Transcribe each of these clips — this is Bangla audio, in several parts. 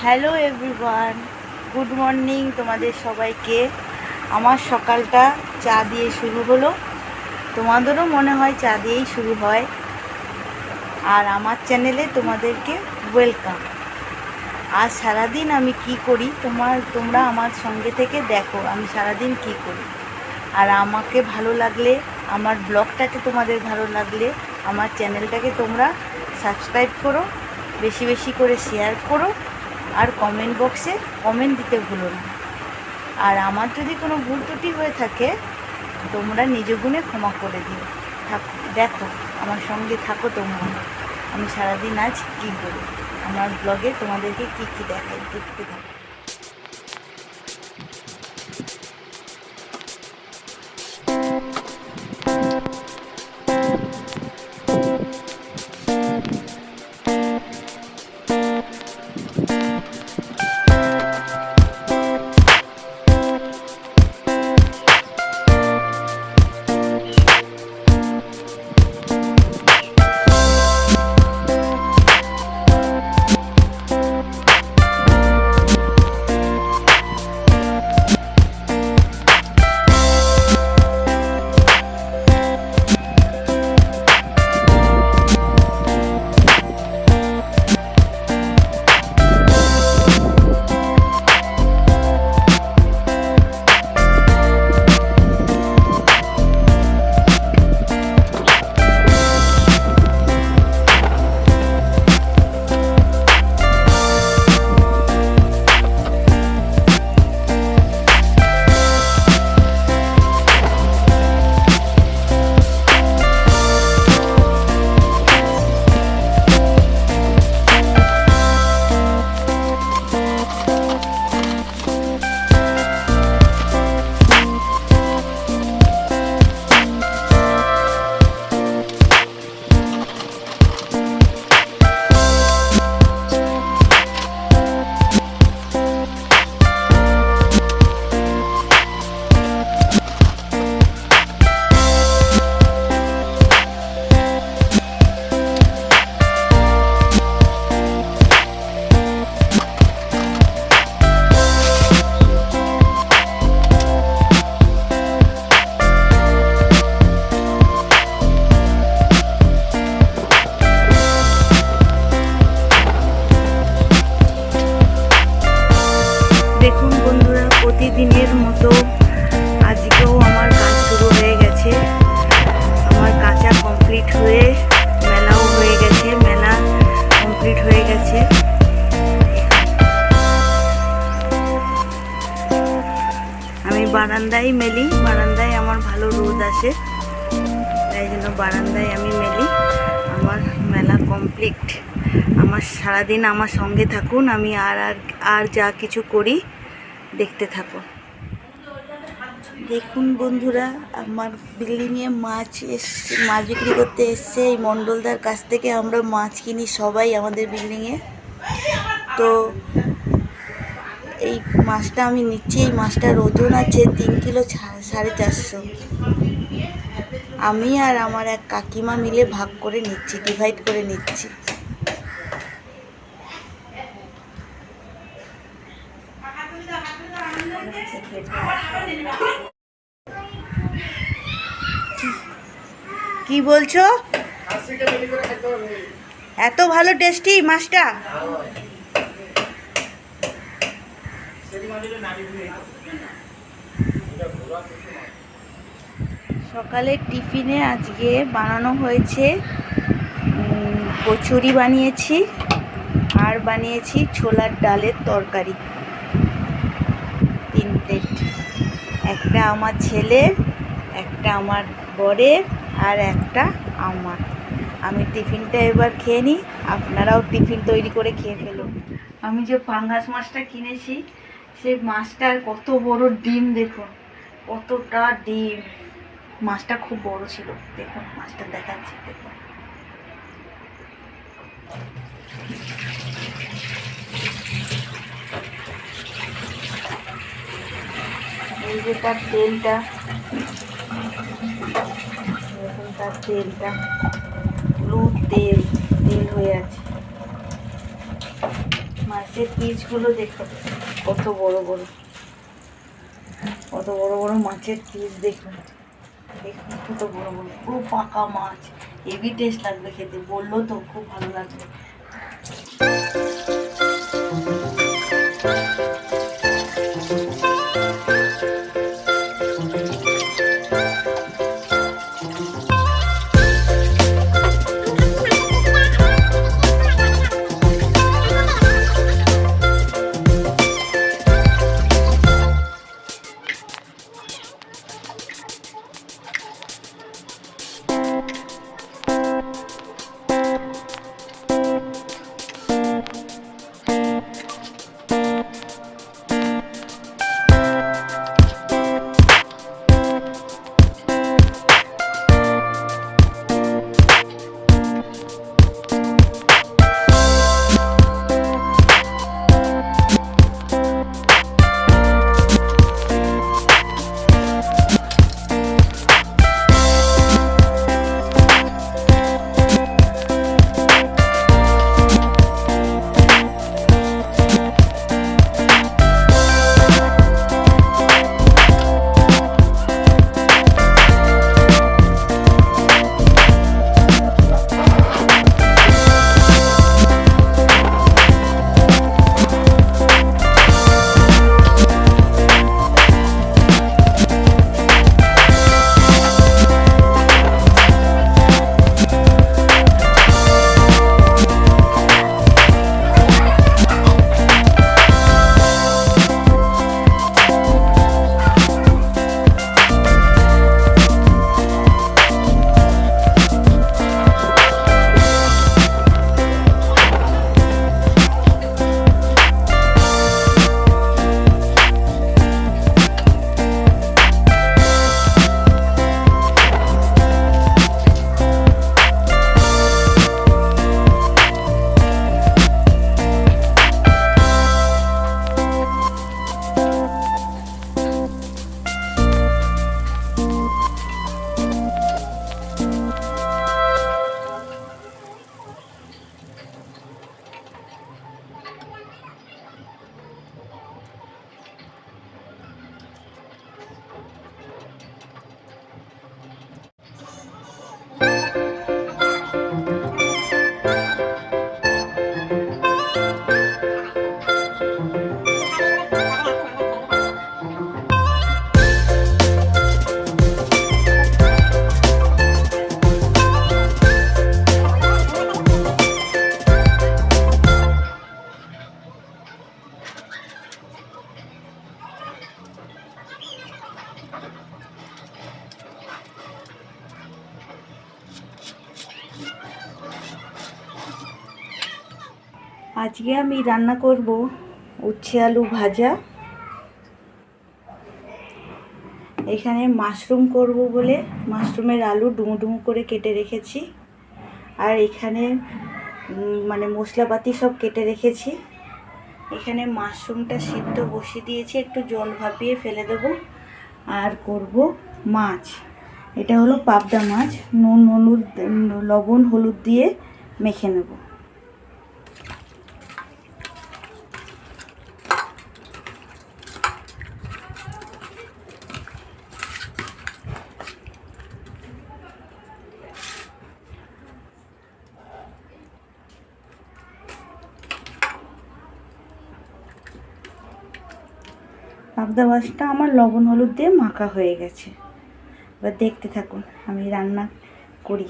হ্যালো এভরিওয়ান, গুড মর্নিং তোমাদের সবাইকে। আমার সকালটা চা দিয়ে শুরু হলো, তোমাদেরও মনে হয় চা দিয়েই শুরু হয়। আর আমার চ্যানেলে তোমাদেরকে ওয়েলকাম। আজ সারাদিন আমি কি করি তোমরা আমার সঙ্গে থেকে দেখো আমি সারাদিন কি করি। আর আমাকে ভালো লাগলে, আমার ব্লগটাকে তোমাদের ভালো লাগলে আমার চ্যানেলটাকে তোমরা সাবস্ক্রাইব করো, বেশি বেশি করে শেয়ার করো, আর কমেন্ট বক্সে কমেন্ট দিতে ভুলো না। আর আমার যদি কোনো ভুল ত্রুটি হয়ে থাকে তোমরা নিজ গুণে ক্ষমা করে দিও। দেখো আমার সঙ্গে থাকো তোমরা, আমি সারাদিন আজ কী করি, আমার ব্লগে তোমাদেরকে কী কী দেখাই, দেখতে থাকো। দেখুন বন্ধুরা, প্রতিদিনের মতো আজকেও আমার কাজ শুরু হয়ে গেছে। আমার কাঁচা কমপ্লিট হয়ে মেলাও হয়ে গেছে, মেলা কমপ্লিট হয়ে গেছে। আমি বারান্দায় মেলি, বারান্দায় আমার ভালো রোদ আসে, তাই জন্য বারান্দায় আমি মেলি। আমার মেলা কমপ্লিট। আমার সারাদিন আমার সঙ্গে থাকুন, আমি আর যা কিছু করি দেখতে থাকো। দেখুন বন্ধুরা, আমার বিল্ডিংয়ে মাছ বিক্রি করতে এসছে। এই মণ্ডলদার কাছ থেকে আমরা মাছ কিনি সবাই আমাদের বিল্ডিংয়ে। তো এই মাছটা আমি নিচ্ছি। এই মাছটার ওজন আছে 3 কিলো 450। আমি আর আমার এক কাকিমা মিলে ভাগ করে নিচ্ছি, ডিভাইড করে নিচ্ছি। কি বলছো? এত ভালো টেস্টি মাছটা? সকালের টিফিনে আজকে বানানো হয়েছে কচুরি বানিয়েছি, আর বানিয়েছি ছোলার ডালের তরকারি। 3 প্লেট, একটা আমার ছেলের, একটা আমার বরের, আর একটা আমার। আমি টিফিনটা এবার খেয়ে নিই, আপনারাও টিফিন তৈরি করে খেয়ে ফেলুন। আমি যে পাঙ্গাস মাছটা কিনেছি, সেই মাছটার কত বড় ডিম, দেখুন কতটা ডিম। মাছটা খুব বড় ছিল, দেখুন মাছটা দেখাচ্ছি, দেখুন। এই যে তার তেলটা, তার তেলটা হলুদ তেল হয়ে আছে। মাছের পিসগুলো দেখো কত বড় বড়, কত বড় বড় মাছের পিস দেখুন, দেখুন কত বড় বড়, খুব পাকা মাছ, হেভি টেস্ট লাগবে খেতে, বললো তো খুব ভালো লাগবে। আজকে আমি রান্না করব উচ্ছে আলু ভাজা। এখানে মাশরুম করব বলে মাশরুমের আলু ডুমো ডুমো করে কেটে রেখেছি, আর এখানে মানে মশলাপাতি সব কেটে রেখেছি। এখানে মাশরুমটা সিদ্ধ বসিয়ে দিয়েছি, একটু জল ভাপিয়ে ফেলে দেব। আর করব মাছ, এটা হলো পাবদা মাছ, নুন হলুদ লবণ হলুদ দিয়ে মেখে নেব। পাবদা মাছটা আমার লবণ হলুদ দিয়ে মাখা হয়ে গেছে। এবার দেখতে থাকুন আমি রান্না করি।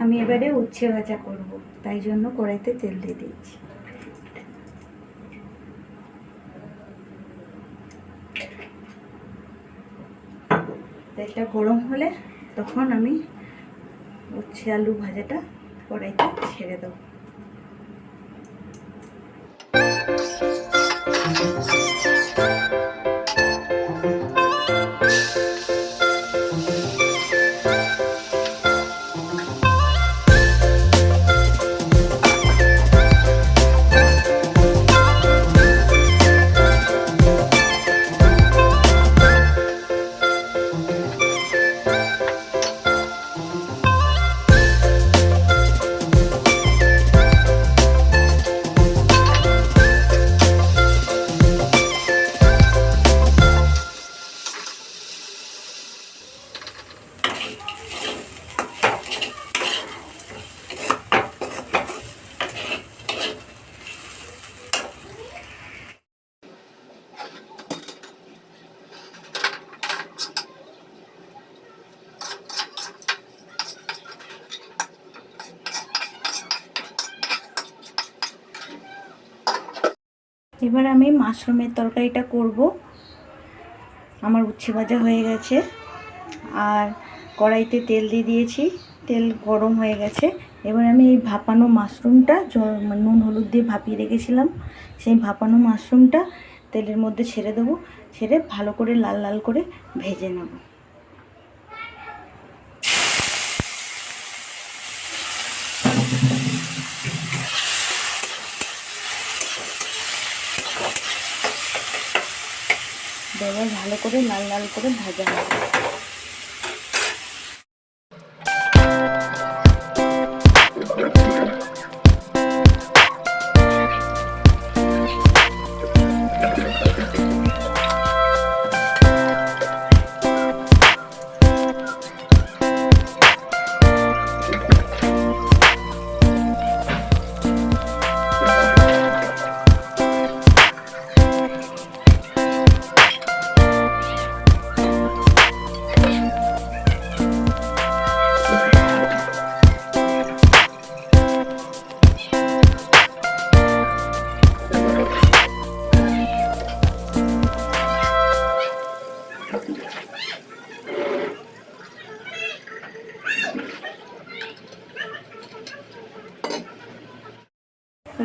আমি এবারে উচ্ছে ভাজা করব, তাই জন্য কড়াইতে তেল দিয়ে দিচ্ছি। তেলটা গরম হলে তখন আমি উচ্ছে আলু ভাজাটা কড়াইতে ছেড়ে দেবো। এবার আমি মাশরুমের তরকারিটা করব। আমার উচ্ছে ভাজা হয়ে গেছে, আর কড়াইতে তেল দিয়ে দিয়েছি, তেল গরম হয়ে গেছে। এবার আমি এই ভাপানো মাশরুমটা নুন হলুদ দিয়ে ভাপিয়ে রেখেছিলাম, সেই ভাপানো মাশরুমটা তেলের মধ্যে ছেড়ে দেবো, ছেড়ে ভালো করে লাল লাল করে ভেজে নেব। এবার ভালো করে লাল লাল করে ভাজা হবে।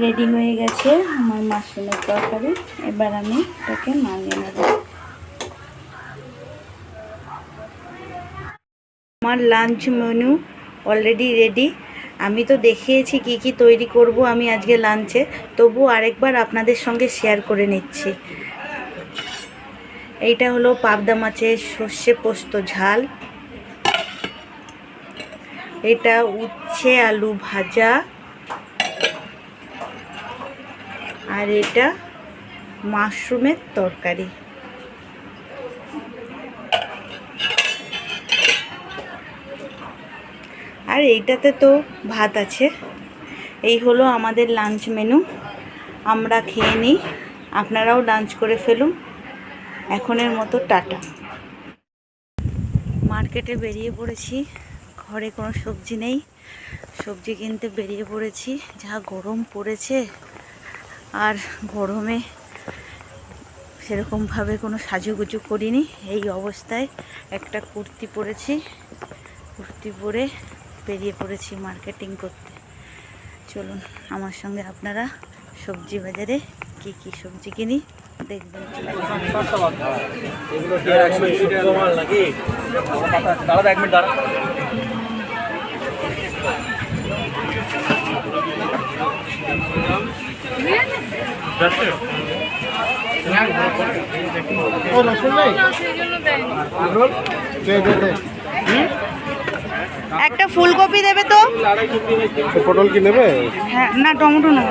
রেডি হয়ে গেছে আমার মাশরুমের তরকারি। এবার আমি এটাকে নামিয়ে নেব। আমার লাঞ্চ মেনু অলরেডি রেডি। আমি তো দেখিয়েছি কি কি তৈরি করব আমি আজকে লাঞ্চে, তবু আরেকবার আপনাদের সঙ্গে শেয়ার করে নিচ্ছি। এইটা হলো পাবদা মাছের সর্ষে পোস্ত ঝাল, এটা উচ্ছে আলু ভাজা, আর এটা মাশরুমের তরকারি। আর এইটাতে তো ভাত আছে। এই হলো আমাদের লাঞ্চ মেনু। আমরা খেয়ে নিই, আপনারাও লাঞ্চ করে ফেলুন। এখনের মতো টাটা। মার্কেটে বেরিয়ে পড়েছি, ঘরে কোনো সবজি নেই, সবজি কিনতে বেরিয়ে পড়েছি। যা গরম পড়েছে, আর গরমে সেরকমভাবে কোনো সাজুগুজু করিনি। এই অবস্থায় একটা কুর্তি পরেছি, কুর্তি পরে বেরিয়ে পড়েছি মার্কেটিং করতে। চলুন আমার সঙ্গে আপনারা সবজি বাজারে কি কি সবজি কিনি দেখবেন। একটা ফুলকপি দেবে তো। পটল কি নেবে? হ্যাঁ, না টমেটো নেব।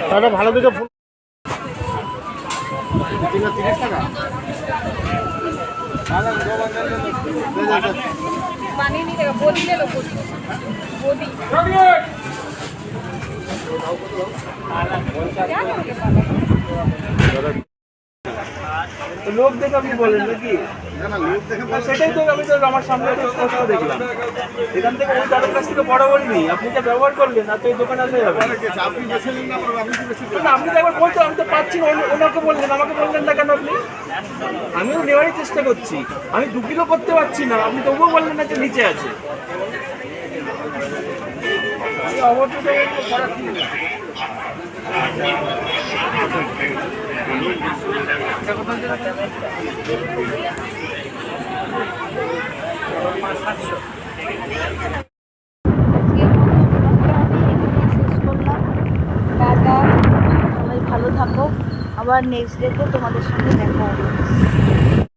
তাহলে ভালো দিকে ফুল 30 টাকা। লোক দেখে আপনি বলেন নাকি? সেটাই তো আমি তো আমার সামনে স্পষ্ট দেখলাম। এখান থেকে ওই দাদার কাছ থেকে বড় বলিনি, আপনি যা ব্যবহার করলেন আর তো এই দোকানে আসলে যাবে। আপনি তো একবার বলতো, আমি তো পাচ্ছি না, ওনাকে বললেন, আমাকে বললেন না কেন আপনি? আমিও নেওয়ারই চেষ্টা করছি, আমি 2 কিলো করতে পারছি না, আপনি তবুও বললেন না যে নিচে আছে। সবাই ভালো থাকো, আবার নেক্সট ডেতে তোমাদের সঙ্গে দেখা হবে।